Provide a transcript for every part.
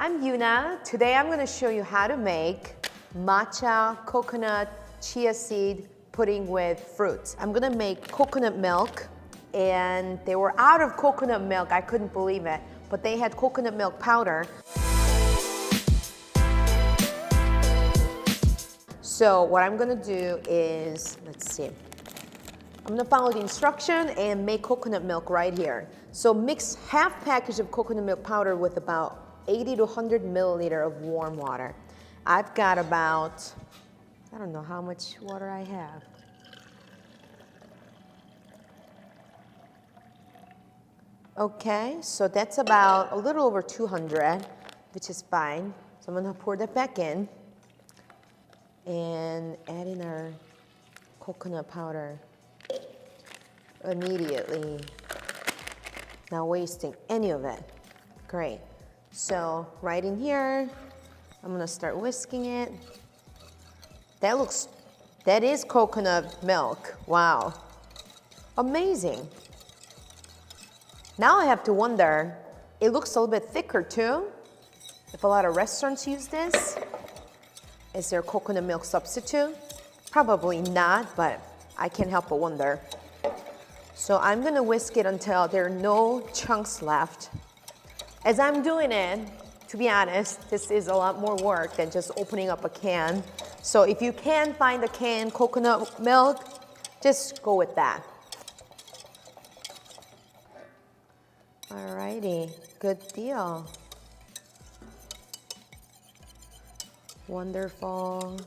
I'm Yuna. Today I'm going to show you how to make matcha coconut chia seed pudding with fruits. I'm going to make coconut milk, and they were out of coconut milk. I couldn't believe it, but they had coconut milk powder. So what I'm going to do is, let's see. I'm going to follow the instruction and make coconut milk right here. So mix half package of coconut milk powder with about 80 to 100 milliliter of warm water. I've got about, I don't know how much water I have. Okay, so that's about a little over 200, which is fine. So I'm going to pour that back in and add in our coconut powder immediately. Not wasting any of it. Great. So right in here, I'm gonna start whisking it. That is coconut milk. Wow. Amazing. Now I have to wonder, it looks a little bit thicker too. If a lot of restaurants use this, is there a coconut milk substitute? Probably not, but I can't help but wonder. So I'm gonna whisk it until there are no chunks left. As I'm doing it, to be honest, this is a lot more work than just opening up a can. So if you can find a canned coconut milk, just go with that. Alrighty, good deal. Wonderful.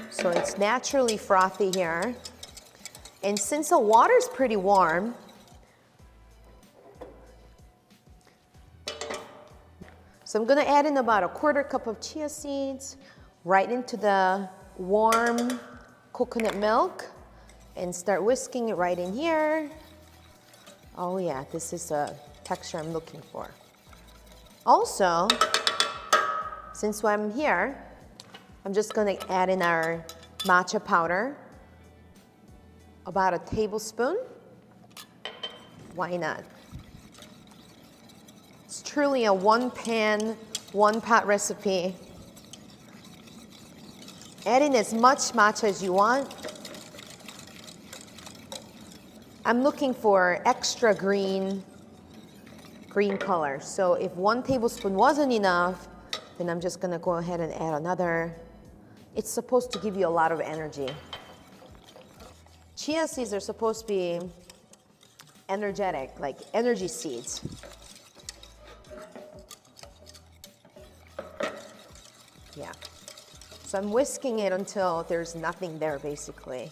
So it's naturally frothy here. And since the water's pretty warm, so I'm gonna add in about a quarter cup of chia seeds right into the warm coconut milk and start whisking it right in here. Oh yeah, this is a texture I'm looking for. Also, since I'm here, I'm just gonna add in our matcha powder, about a tablespoon. Why not? It's truly a one pan, one pot recipe. Add in as much matcha as you want. I'm looking for extra green color. So if 1 tablespoon wasn't enough, then I'm just gonna go ahead and add another. It's supposed to give you a lot of energy. Chia seeds are supposed to be energetic, like energy seeds. Yeah. So I'm whisking it until there's nothing there, basically.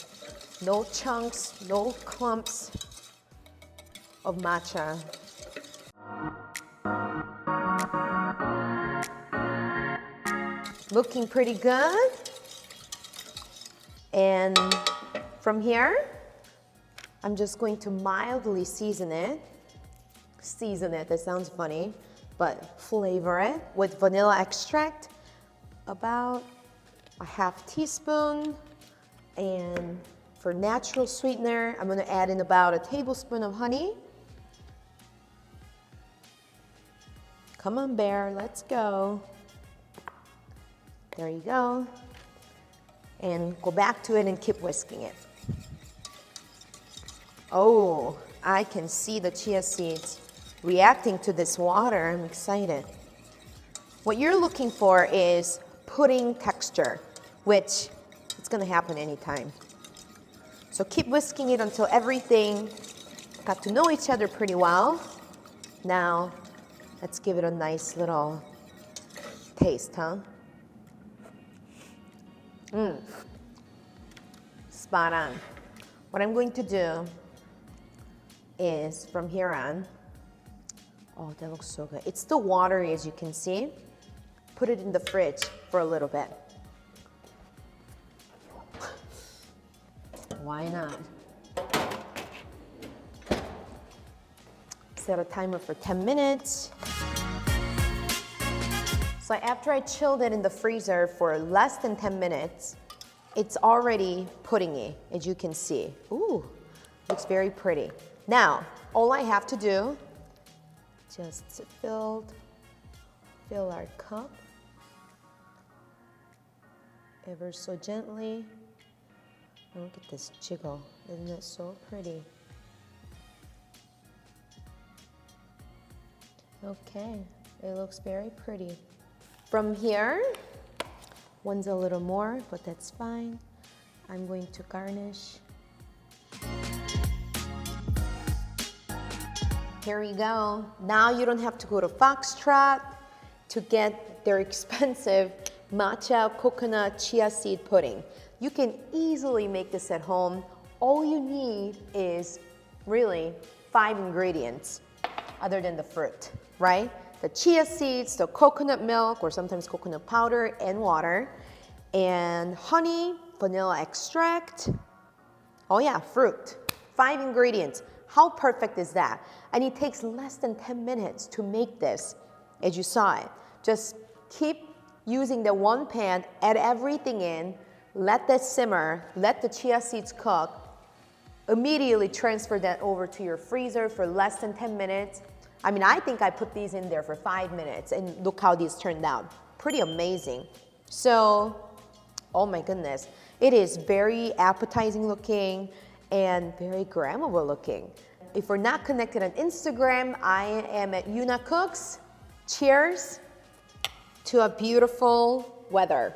No chunks, no clumps of matcha. Looking pretty good. And from here, I'm just going to mildly season it. Season it, that sounds funny, but flavor it with vanilla extract. About a half teaspoon, and for natural sweetener, I'm gonna add in about a tablespoon of honey. Come on, bear, let's go. There you go. And go back to it and keep whisking it. Oh, I can see the chia seeds reacting to this water. I'm excited. What you're looking for is pudding texture, which it's gonna happen anytime. So keep whisking it until everything got to know each other pretty well. Now, let's give it a nice little taste, huh? Spot on. What I'm going to do is, from here on, oh, that looks so good. It's still watery, as you can see. Put it in the fridge for a little bit. Why not? Set a timer for 10 minutes. So after I chilled it in the freezer for less than 10 minutes, it's already puddingy, as you can see. Ooh, looks very pretty. Now, all I have to do, just filled fill our cup ever so gently. Look at this jiggle, isn't it so pretty? Okay, it looks very pretty. From here, one's a little more, but that's fine. I'm going to garnish. Here we go. Now you don't have to go to Foxtrot to get their expensive matcha coconut chia seed pudding. You can easily make this at home. All you need is really 5 ingredients other than the fruit, right? The chia seeds, the coconut milk, or sometimes coconut powder and water, and honey, vanilla extract. Oh yeah, fruit. 5 ingredients. How perfect is that? And it takes less than 10 minutes to make this, as you saw it. Just keep using the one pan, add everything in, let that simmer, let the chia seeds cook, immediately transfer that over to your freezer for less than 10 minutes. I mean, I think I put these in there for 5 minutes and look how these turned out. Pretty amazing. So, oh my goodness. It is very appetizing looking and very grammable looking. If we're not connected on Instagram, I am at Yuna Cooks. Cheers to a beautiful weather.